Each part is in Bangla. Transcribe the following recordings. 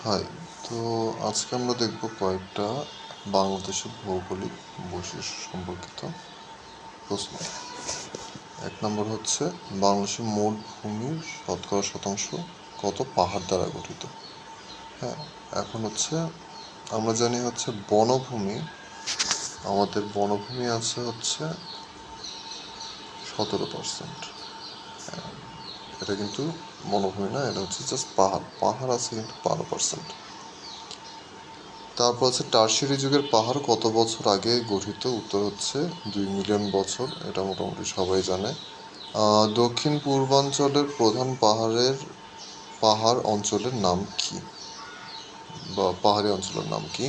হাই। তো আজকে আমরা দেখব কয়েকটা বাংলাদেশের ভৌগোলিক বৈশিষ্ট্য সম্পর্কিত প্রশ্ন। 1 নম্বর হচ্ছে, বাংলাদেশের মোট ভূমির শতকরা শতাংশ কত পাহাড় দ্বারা গঠিত? হ্যাঁ, এখন হচ্ছে আমরা জানি হচ্ছে বনভূমি, আমাদের বনভূমি আছে হচ্ছে 17%। এটা কিন্তু বনভূমি না, এটা হচ্ছে জাস্ট পাহাড়। পাহাড় আছে কিন্তু 12%। তারপর হচ্ছে টারশিয়ারি যুগের পাহাড় কত বছর আগে গঠিত? উত্তর হচ্ছে 2 মিলিয়ন বছর। এটা মোটামুটি সবাই জানে। দক্ষিণ পূর্বাঞ্চলের প্রধান পাহাড় অঞ্চলের নাম কি, বা পাহাড়ি অঞ্চলের নাম কি?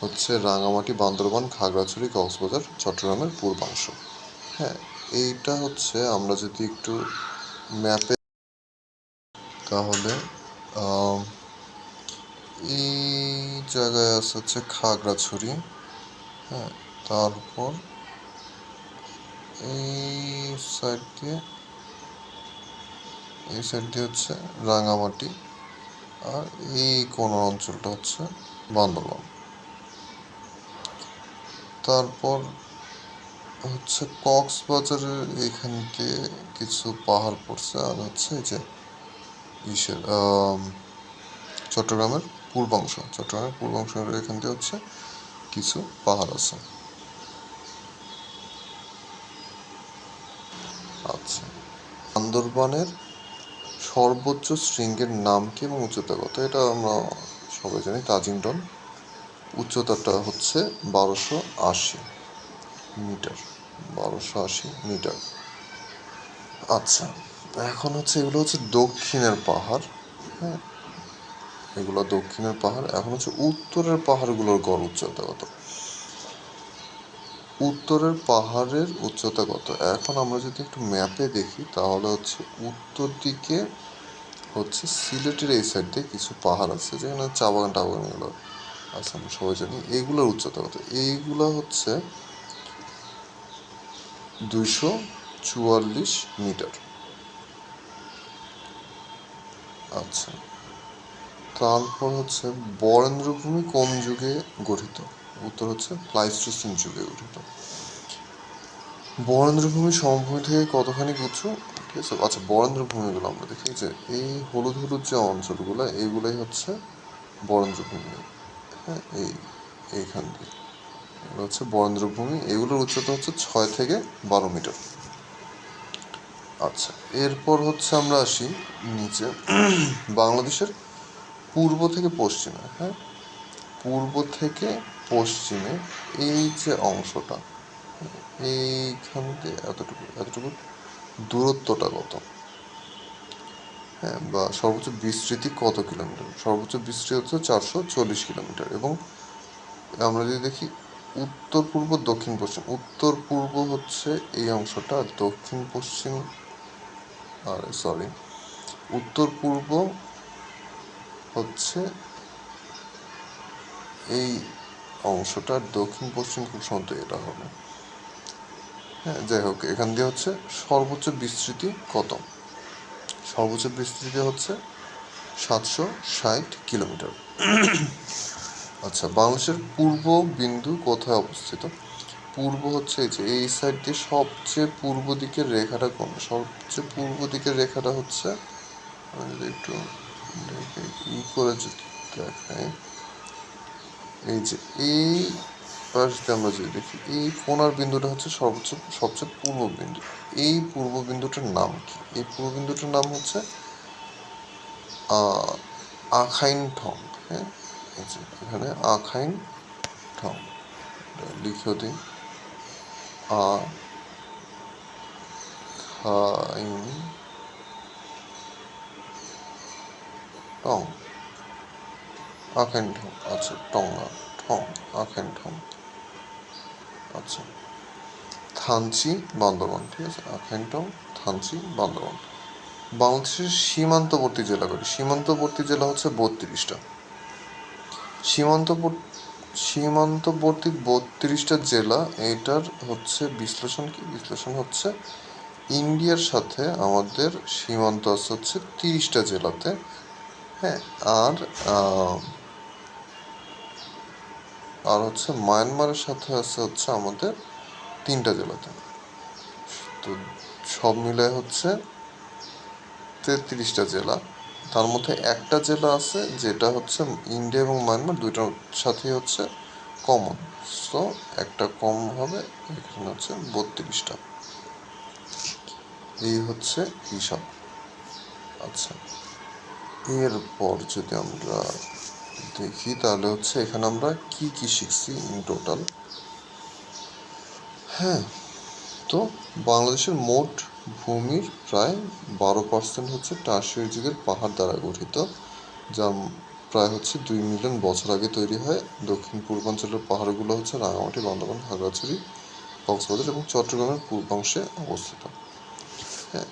হচ্ছে রাঙামাটি, বান্দরবান, খাগড়াছড়ি, কক্সবাজার, চট্টগ্রামের পূর্বাংশ। হ্যাঁ, এইটা হচ্ছে আমরা যদি একটু ম্যাপে তাহলে এই জায়গায় আছে হচ্ছে খাগড়াছড়ি। হ্যাঁ, তারপর এই সাইড দিয়ে হচ্ছে রাঙামাটি, আর এই কোন অঞ্চলটা হচ্ছে বান্দরবান। তারপর হচ্ছে কক্সবাজারের এখান দিয়ে কিছু পাহাড় পড়ছে, আর হচ্ছে যে ইসের চট্টগ্রামের পূর্বাংশের এখান দিয়ে হচ্ছে কিছু পাহাড় আছে। আচ্ছা, বান্দরবানের সর্বোচ্চ শৃঙ্গের নাম কি এবং উচ্চতা কত? এটা আমরা সবাই জানি, তাজিংডন। উচ্চতাটা হচ্ছে 1280 মিটার। আচ্ছা, এখন হচ্ছে এগুলো হচ্ছে দক্ষিণের পাহাড়। হ্যাঁ, এগুলো দক্ষিণের পাহাড়। এখন হচ্ছে উত্তরের পাহাড়গুলোর গড় উচ্চতা কত? উত্তরের পাহাড়ের উচ্চতা কত? এখন আমরা যদি একটু ম্যাপে দেখি তাহলে হচ্ছে উত্তর দিকে হচ্ছে সিলেটের এই সাইড দিয়ে কিছু পাহাড় আছে, যেখানে চা বাগান এগুলো আছে, আমরা সবাই জানি। এইগুলোর উচ্চতা কত? এইগুলো হচ্ছে 244 মিটার। আচ্ছা, তারপর হচ্ছে বরেন্দ্রভূমি কোন যুগে গঠিত? উত্তর হচ্ছে প্লাইস্টোসিন যুগে গঠিত। বরেন্দ্রভূমি সমভূমি থেকে কতখানি উঁচু? ঠিক আছে। আচ্ছা, বরেন্দ্রভূমিগুলো আমরা দেখি যে এই হলুদ হলুদ যে অঞ্চলগুলো, এইগুলোই হচ্ছে বরেন্দ্রভূমি। হ্যাঁ, এইখান দিয়ে এগুলো হচ্ছে বরেন্দ্রভূমি। এগুলোর উচ্চতা হচ্ছে 6 থেকে 12 মিটার। আচ্ছা, এরপর হচ্ছে আমরা আসি নিচে বাংলাদেশের পূর্ব থেকে পশ্চিমে। হ্যাঁ, পূর্ব থেকে পশ্চিমে এই যে অংশটা, এইখান দিয়ে এতটুকু দূরত্বটা কত? হ্যাঁ, বা সর্বোচ্চ বিস্তৃতি কত কিলোমিটার? সর্বোচ্চ বিস্তৃতি হচ্ছে 440 কিলোমিটার। এবং আমরা যদি দেখি উত্তর পূর্ব, দক্ষিণ পশ্চিম, উত্তর পূর্ব হচ্ছে এই অংশটা, দক্ষিণ পশ্চিম উত্তর পূর্ব হচ্ছে এই অংশটা, দক্ষিণ পশ্চিম খুব সম্ভবত এটা হবে। হ্যাঁ, যাই হোক, এখান দিয়ে হচ্ছে সর্বোচ্চ বিস্তৃতি কত? সর্বোচ্চ বিস্তৃতি হচ্ছে 760 কিলোমিটার। আচ্ছা, বাংলাদেশের পূর্ব বিন্দু কোথায় অবস্থিত? পূর্ব হচ্ছে এই যে এই সাইড দিয়ে সবচেয়ে পূর্ব দিকের রেখাটা কোন? সবচেয়ে পূর্ব দিকের রেখাটা হচ্ছে, আমি যদি একটু করে যদি দেখাই, এই যে এই পাশে আমরা যদি দেখি এই কোণার বিন্দুটা হচ্ছে সবচেয়ে পূর্ব বিন্দু। এই পূর্ব বিন্দুটার নাম কি? এই পূর্ব বিন্দুটার নাম হচ্ছে আখাইন ঠং। হ্যাঁ, এখানে আখাইন ঠং লিখেও দিই, আখাইন টং, আখাইন ঠং। আচ্ছা, টং না, ঠং, আখাইন ঠং। আচ্ছা, থানচি, বান্দরবান। ঠিক আছে, আখাইন টং, থানচি, বান্দরবান। বাংলাদেশের সীমান্তবর্তী জেলা কয়টি? সীমান্তবর্তী জেলা হচ্ছে 32টা। সীমান্তবর্তী 32টা জেলা। এটার হচ্ছে বিশ্লেষণ কি? বিশ্লেষণ হচ্ছে ইন্ডিয়ার সাথে আমাদের সীমান্ত আছে হচ্ছে 30টা জেলাতে। হ্যাঁ, আর আর হচ্ছে মায়ানমারের সাথে আছে হচ্ছে আমাদের 3টা জেলাতে। তো সব মিলে হচ্ছে 33টা জেলা। তার মধ্যে একটা জেলা আছে যেটা হচ্ছে ইন্ডিয়া এবং মায়ানমার দুইটার সাথেই হচ্ছে কমন, সো একটা কম হবে, এখানে হচ্ছে 32টা। এই হচ্ছে হিসাব। আচ্ছা, এরপর যদি আমরা দেখি তাহলে হচ্ছে এখানে আমরা কি কি শিখছি ইন টোটাল। হ্যাঁ, তো বাংলাদেশের মোট ভূমির প্রায় 12% হচ্ছে টারশিয়ারি যুগের পাহাড় দ্বারা গঠিত, যা প্রায় হচ্ছে 2 মিলিয়ন বছর আগে তৈরি হয়। দক্ষিণ পূর্বাঞ্চলের পাহাড়গুলো হচ্ছে রাঙামাটি, বান্দরবান, খাগড়াছড়ি, কক্সবাজার এবং চট্টগ্রামের পূর্বাংশে অবস্থিত। হ্যাঁ,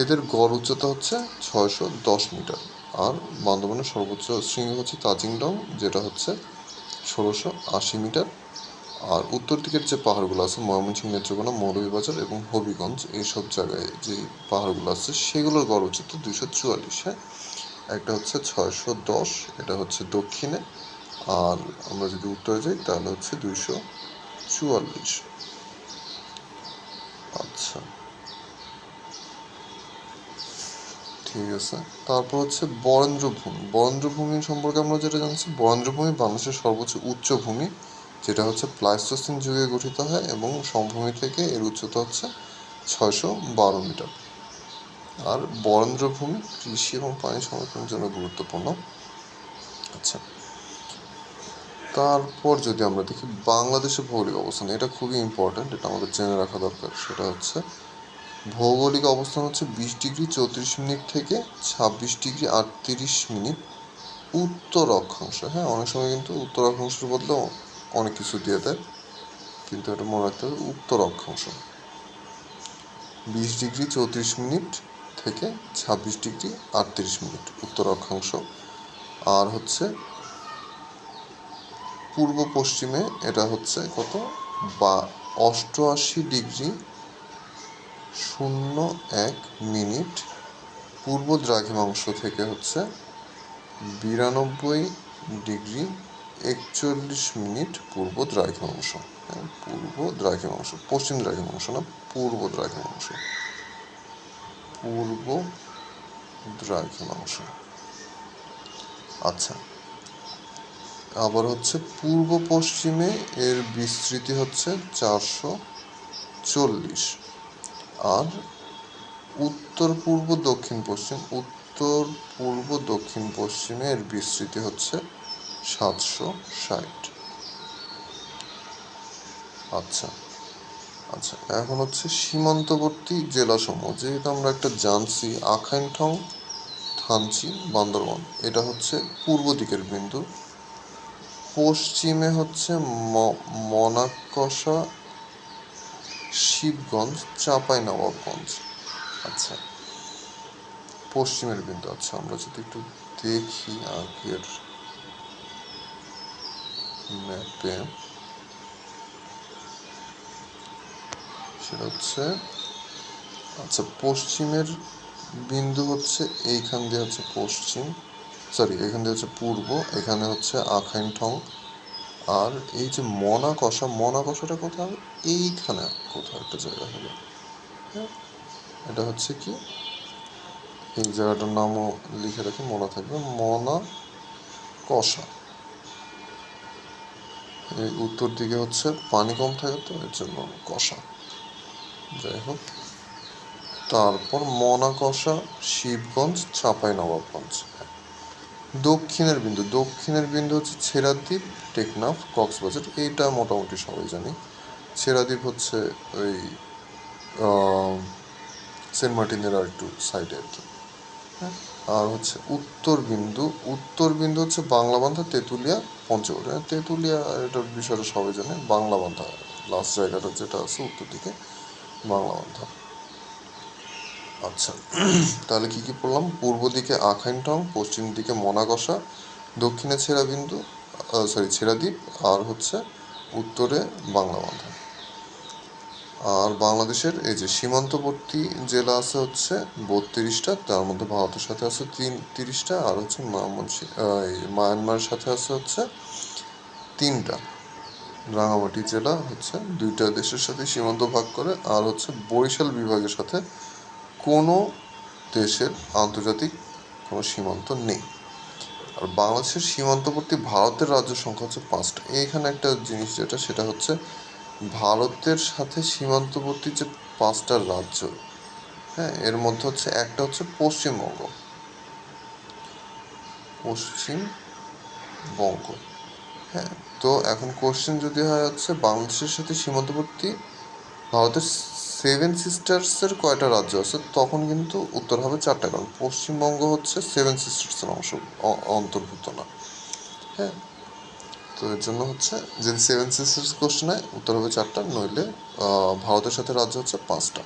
এদের গড় উচ্চতা হচ্ছে 610 মিটার। আর বান্দরবানের সর্বোচ্চ শৃঙ্গ হচ্ছে তাজিং ডং, যেটা হচ্ছে 1680 মিটার। আর উত্তর দিকের যে পাহাড়গুলো আছে ময়মনসিংহ, নেত্রকোনা, মৌলভীবাজার এবং হবিগঞ্জ, এইসব জায়গায় যে পাহাড়গুলো আছে সেগুলোর গড় উচ্চতা 244। হ্যাঁ, একটা হচ্ছে 610, এটা হচ্ছে দক্ষিণে, আর আমরা যদি উত্তরে যাই তাহলে হচ্ছে 244। আচ্ছা, ঠিক আছে। তারপর হচ্ছে বরেন্দ্রভূমি। বরেন্দ্রভূমি সম্পর্কে আমরা যেটা জানছি, বরেন্দ্রভূমি বাংলাদেশের সর্বোচ্চ উচ্চভূমি, যেটা হচ্ছে প্লাইস্টোসিন যুগে গঠিত হয় এবং সমভূমি থেকে এর উচ্চতা হচ্ছে 612 মিটার। আর বরেন্দ্রভূমি কৃষি এবং পানি সংরক্ষণের জন্য গুরুত্বপূর্ণ। আচ্ছা, তারপর যদি আমরা দেখি বাংলাদেশের ভৌগোলিক অবস্থান, এটা খুবই ইম্পর্ট্যান্ট, এটা আমাদের জেনে রাখা দরকার। সেটা হচ্ছে ভৌগোলিক অবস্থান হচ্ছে 20 ডিগ্রি 34 মিনিট থেকে 26 ডিগ্রি 38 মিনিট উত্তর অক্ষাংশ। হ্যাঁ, অনেক সময় কিন্তু উত্তর অক্ষাংশের বদলেও অনেক কিছু দিয়ে দেয়, কিন্তু এটা মনে রাখতে হবে উত্তর অক্ষাংশ। 20 ডিগ্রি 34 মিনিট থেকে 26 ডিগ্রি 38 মিনিট উত্তর অক্ষাংশ। আর হচ্ছে পূর্ব পশ্চিমে এটা হচ্ছে কত, 88 ডিগ্রি 01 মিনিট পূর্ব দ্রাঘিমাংশ থেকে হচ্ছে 92 ডিগ্রি 41 মিনিট পূর্ব দ্রাঘিমাংশ। হ্যাঁ, পূর্ব দ্রাঘিমাংশ, পশ্চিম দ্রাঘিমাংশ না, পূর্ব দ্রাঘিমাংশ, পূর্ব দ্রাঘিমাংশ। আচ্ছা, আবার হচ্ছে পূর্ব পশ্চিমে এর বিস্তৃতি হচ্ছে 440। আর উত্তর পূর্ব দক্ষিণ পশ্চিম, উত্তর পূর্ব দক্ষিণ পশ্চিমে এর বিস্তৃতি হচ্ছে 760। আচ্ছা আচ্ছা, এখন হচ্ছে সীমান্তবর্তী জেলাসমূহ, যেহেতু আমরা একটা জানছি আখাইনঠং, থানচি, বান্দরবান, এটা হচ্ছে পূর্ব দিকের বিন্দু। পশ্চিমে হচ্ছে মনাকষা, শিবগঞ্জ, চাঁপাইনবাবগঞ্জ। আচ্ছা, পশ্চিমের বিন্দু। আচ্ছা, আমরা যদি একটু দেখি আগের ম্যাপে, সেটা হচ্ছে, আচ্ছা, পশ্চিমের বিন্দু হচ্ছে এইখান দিয়ে হচ্ছে পশ্চিম, সরি এখান দিয়ে হচ্ছে পূর্ব, এখানে হচ্ছে আখাইনঠং। আর এই যে মনাকষা, মনাকষাটা কোথায় হবে, এইখানে কোথাও একটা জায়গা হবে। হ্যাঁ, এটা হচ্ছে কি, এই জায়গাটার নামও লিখে রাখি, মনে থাকবে, মনাকষা। এই উত্তর দিকে হচ্ছে পানি কম থাকে তো এর জন্য কষা, যাই হোক। তারপর মনাকষা, শিবগঞ্জ, চাঁপাইনবাবগঞ্জ। দক্ষিণের বিন্দু, দক্ষিণের বিন্দু হচ্ছে ছেড়াদ্বীপ, টেকনাফ, কক্সবাজার, এইটা মোটামুটি সবাই জানি। ছেড়াদ্বীপ হচ্ছে ওই সেন্ট মার্টিনের আর একটু সাইডে আর কি। হ্যাঁ, আর হচ্ছে উত্তর বিন্দু, উত্তর বিন্দু হচ্ছে বাংলাবান্ধা, তেঁতুলিয়া, পঞ্চগড়। তেঁতুলিয়া এটার বিষয়টা সবাই জানে, বাংলাবান্ধা লাস্ট জায়গাটা যেটা আছে উত্তর দিকে, বাংলাবান্ধা। আচ্ছা, তাহলে কি কি পড়লাম, পূর্ব দিকে আখাইনটং, পশ্চিম দিকে মনাকষা, দক্ষিণে ছেড়াবিন্দু, ছেড়াদ্বীপ, আর হচ্ছে উত্তরে বাংলাবান্ধা। আর বাংলাদেশের এই যে সীমান্তবর্তী জেলা আছে হচ্ছে 32টা, তার মধ্যে ভারতের সাথে আছে 30টা, আর হচ্ছে মায়ানমারের সাথে আছে হচ্ছে 3টা। রাঙামাটি জেলা হচ্ছে 2টা দেশের সাথে সীমান্ত ভাগ করে, আর হচ্ছে বরিশাল বিভাগের সাথে কোনো দেশের আন্তর্জাতিক কোনো সীমান্ত নেই। আর বাংলাদেশের সীমান্তবর্তী ভারতের রাজ্য সংখ্যা হচ্ছে 5টা। এইখানে একটা জিনিস যেটা, সেটা হচ্ছে ভারতের সাথে সীমান্তবর্তী যে 5টা রাজ্য, হ্যাঁ, এর মধ্যে হচ্ছে একটা হচ্ছে পশ্চিমবঙ্গ। হ্যাঁ, তো এখন কোশ্চেন যদি হয় হচ্ছে বাংলাদেশের সাথে সীমান্তবর্তী ভারতের 7 সিস্টার্সের কয়টা রাজ্য আছে, তখন কিন্তু উত্তর হবে 4টা, কারণ পশ্চিমবঙ্গ হচ্ছে 7 সিস্টার্সের অন্তর্ভুক্ত না। হ্যাঁ, তো এর জন্য হচ্ছে যদি 7 সিস্টার্স কোশ্চেন হয় উত্তর হবে 4টা, নইলে ভারতের সাথে রাজ্য হচ্ছে 5টা।